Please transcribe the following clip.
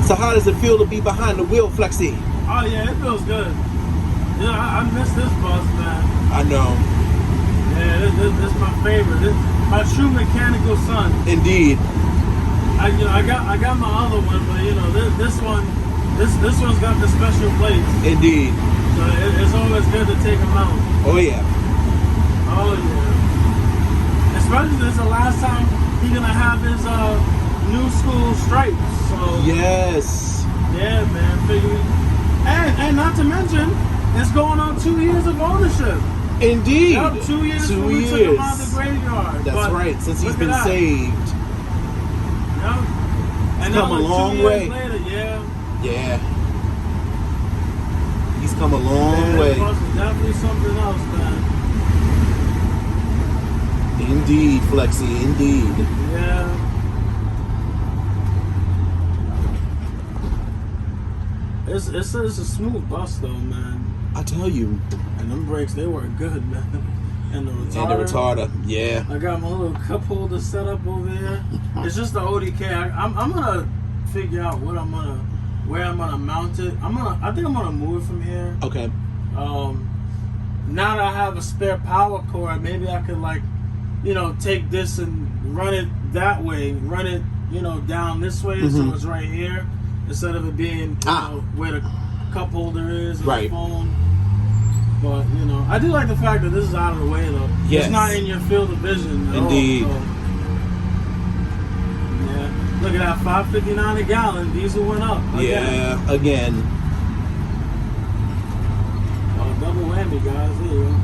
So how does it feel to be behind the wheel, Flexi? Oh yeah, it feels good. You know, I miss this bus, man. I know. Yeah, this is my favorite. This my true mechanical son. Indeed. I got my other one, but you know this one's got the special plates. Indeed. So it's always good to take them out. Oh yeah. Oh yeah. Especially this is the last time he's gonna have his new school stripes. So Yes. yeah, man. And not to mention, it's going on 2 years of ownership. Indeed. Yep, 2 years. 2 when we took him out of the graveyard. That's But right. Since he's look been at that. saved. Yep. And Come now, a like, long 2 years way. later, yeah. Yeah. He's come a long way. This bus is definitely something else, man. Indeed, Flexi. Indeed. Yeah. It's a smooth bus though, man. I tell you. And them brakes, they were good, man. And the retarder. And the retarder. Yeah. I got my little cup holder set up over here. It's just the ODK. I'm gonna figure out where I'm gonna mount it. I think I'm gonna move it from here. Okay. Now that I have a spare power cord, maybe I could take this and run it that way, run it, down this way, so it's right here, instead of it being, where the cup holder is and Right. the phone. But, I do like the fact that this is out of the way, though. Yes. It's not in your field of vision at Indeed. all, so. Yeah. Look at that, $5.59 a gallon. Diesel went up. Yeah, again. Oh, double whammy, guys. There you go.